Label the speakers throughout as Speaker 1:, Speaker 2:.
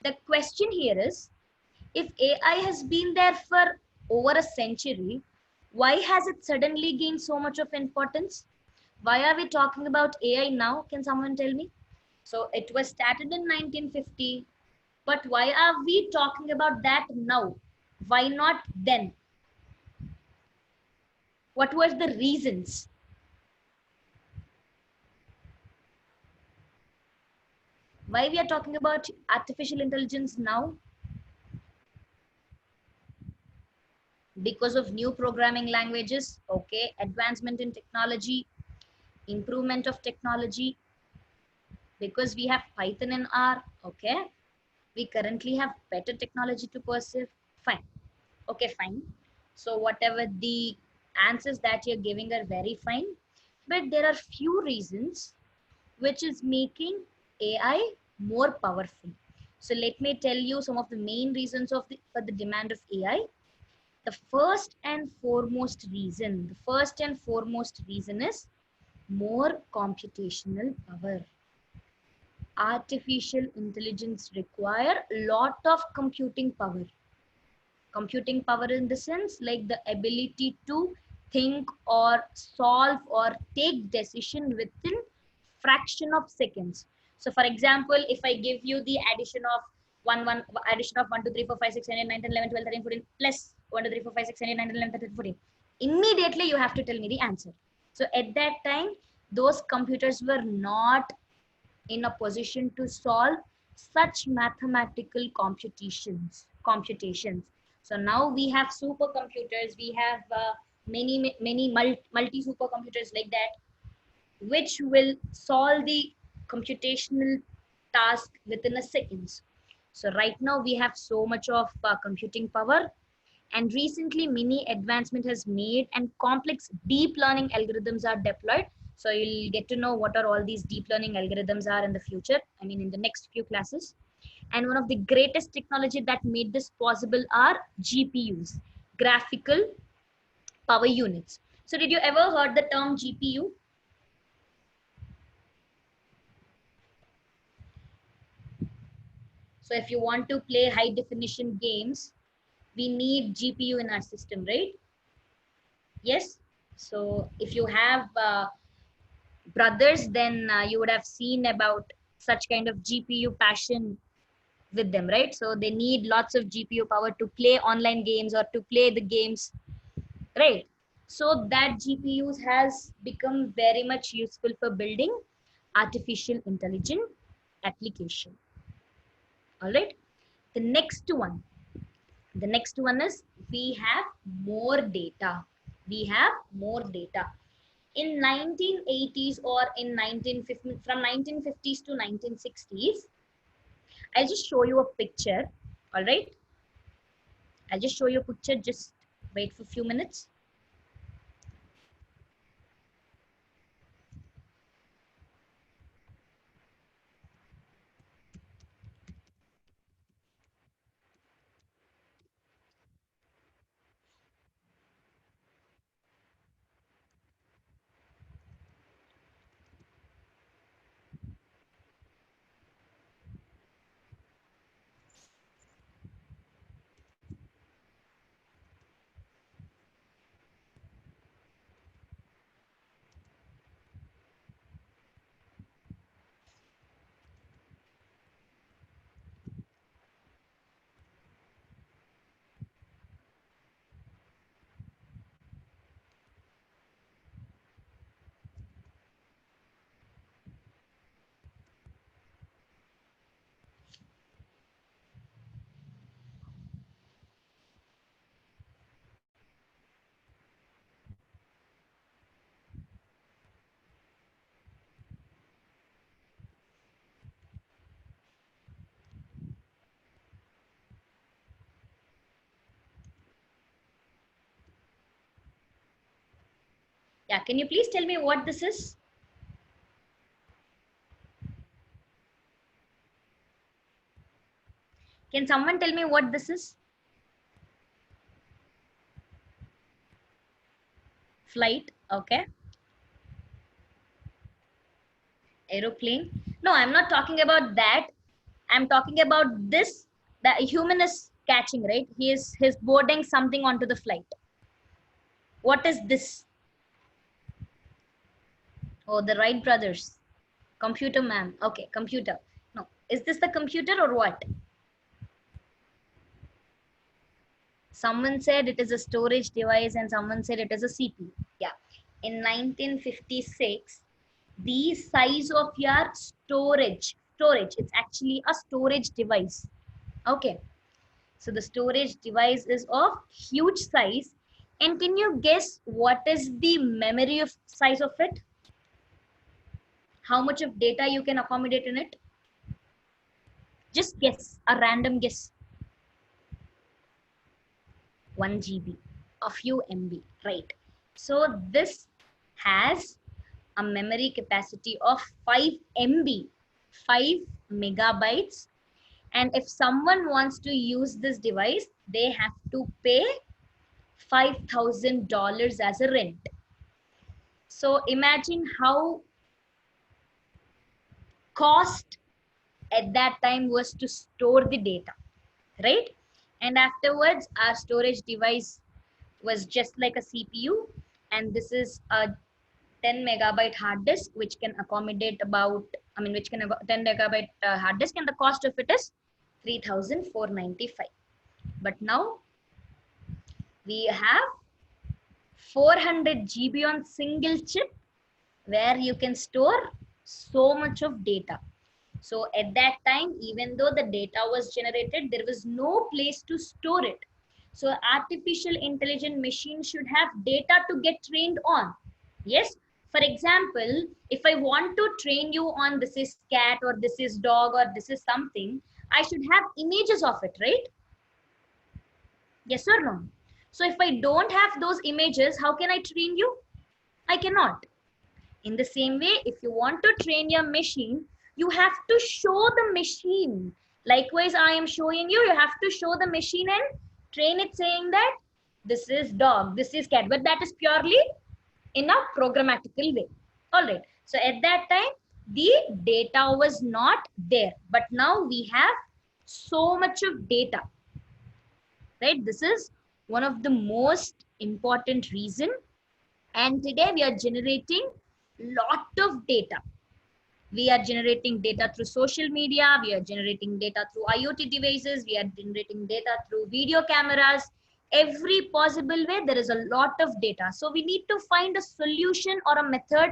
Speaker 1: The question here is, if AI has been there for over a century, why has it suddenly gained so much of importance? Why are we talking about AI now? Can someone tell me? So it was started in 1950, but why are we talking about that now? Why not then? What were the reasons? Why we are talking about artificial intelligence now? Because of new programming languages, okay, advancement in technology, improvement of technology, because we have Python in R, okay, we currently have better technology to pursue, fine, okay, fine. So whatever the answers that you're giving are very fine, but there are few reasons which is making AI more powerful. So let me tell you some of the main reasons for the demand of AI. The first and foremost reason is more computational power. Artificial intelligence require a lot of computing power in the sense like the ability to think or solve or take decision within fraction of seconds. So for example, if I give you the addition of 1 2 3 4 5 6 7 8 9 10 11 12 13 14 plus 1 2 3 4 5 6 7 8 9 10 11 13 14, immediately you have to tell me the answer. So at that time, those computers were not in a position to solve such mathematical computations. So now we have supercomputers, we have many multi supercomputers like that, which will solve the computational task within a seconds. So right now we have so much of computing power, and recently many advancement has made and complex deep learning algorithms are deployed. So you'll get to know what are all these deep learning algorithms are in the future, I mean in the next few classes. And one of the greatest technology that made this possible are GPUs, graphical power units. So did you ever heard the term GPU? So if you want to play high definition games, we need GPU in our system, right? Yes. So if you have brothers, then you would have seen about such kind of GPU passion with them, right? So they need lots of GPU power to play online games or to play the games, right? So that GPUs has become very much useful for building artificial intelligence application. All right. The next one, the next one is we have more data. We have more data. In 1980s or in 1950, from 1950s to 1960s, I'll just show you a picture. All right, I'll just show you a picture. Just wait for a few minutes. Yeah, can you please tell me what this is? Can someone tell me what this is? Flight, okay. Aeroplane. No, I'm not talking about that. I'm talking about this, that a human is catching, right? He's boarding something onto the flight. What is this? Oh, the Wright brothers. Computer, ma'am. Okay, computer. No. Is this the computer or what? Someone said it is a storage device and someone said it is a CPU. Yeah. In 1956, the size of your storage, it's actually a storage device. Okay. So the storage device is of huge size. And can you guess what is the memory of size of it? How much of data you can accommodate in it? Just guess, a random guess. 1 GB, a few MB, right? So this has a memory capacity of 5 MB, 5 megabytes. And if someone wants to use this device, they have to pay $5,000 as a rent. So imagine how cost at that time was to store the data, right? And afterwards, our storage device was just like a CPU, and this is a 10 megabyte hard disk, which can accommodate about, which can 10 megabyte hard disk, and the cost of it is 3,495. But now we have 400 GB on single chip, where you can store so much of data. So at that time, even though the data was generated, there was no place to store it. So artificial intelligent machine should have data to get trained on. Yes. For example, if I want to train you on this is cat or this is dog or this is something, I should have images of it, right? Yes or no? So if I don't have those images, how can I train you? I cannot. In the same way, if you want to train your machine, you have to show the machine. Likewise, I am showing you, you have to show the machine and train it saying that this is dog, this is cat, but that is purely in a programmatical way. All right. So at that time, the data was not there, but now we have so much of data, right? This is one of the most important reason. And today we are generating lot of data. We are generating data through social media. We are generating data through IoT devices. We are generating data through video cameras. Every possible way, there is a lot of data. So we need to find a solution or a method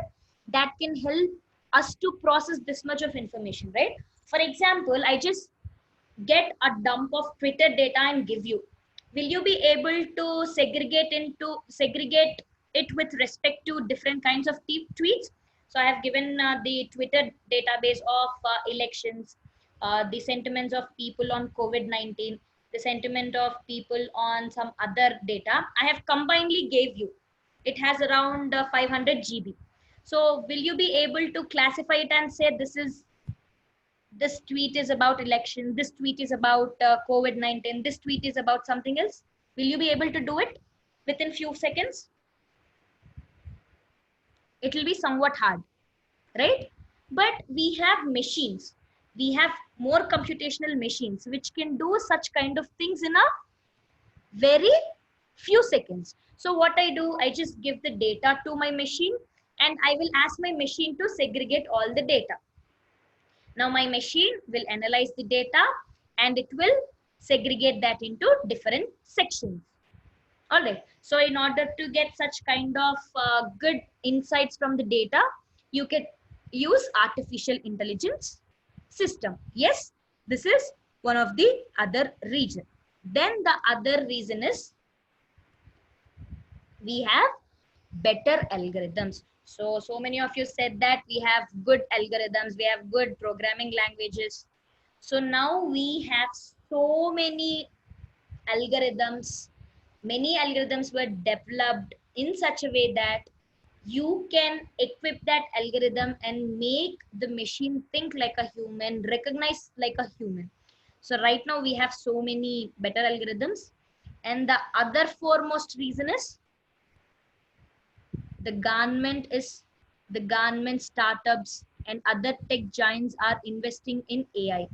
Speaker 1: that can help us to process this much of information, right? For example, I just get a dump of Twitter data and give you. Will you be able to segregate it with respect to different kinds of tweets? So I have given the Twitter database of elections, the sentiments of people on COVID-19, the sentiment of people on some other data. I have combinedly gave you. It has around 500 GB. So will you be able to classify it and say this tweet is about election, this tweet is about COVID-19, this tweet is about something else? Will you be able to do it within few seconds? It will be somewhat hard, right? But we have machines. We have more computational machines which can do such kind of things in a very few seconds. So what I do, I just give the data to my machine and I will ask my machine to segregate all the data. Now my machine will analyze the data and it will segregate that into different sections. All right. So in order to get such kind of good insights from the data, you can use artificial intelligence system. Yes, this is one of the other reason. Then the other reason is we have better algorithms. So many of you said that we have good algorithms, we have good programming languages. So now we have so many algorithms. Many algorithms were developed in such a way that you can equip that algorithm and make the machine think like a human, recognize like a human. So right now we have so many better algorithms. And the other foremost reason is the government startups and other tech giants are investing in AI.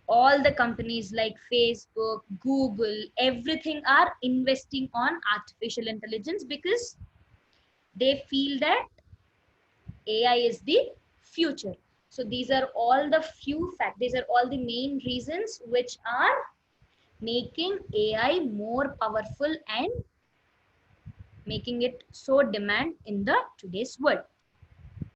Speaker 1: all the companies like Facebook, Google, everything are investing on artificial intelligence because they feel that AI is the future. So these are all the few facts, these are all the main reasons which are making AI more powerful and making it so demand in the today's world.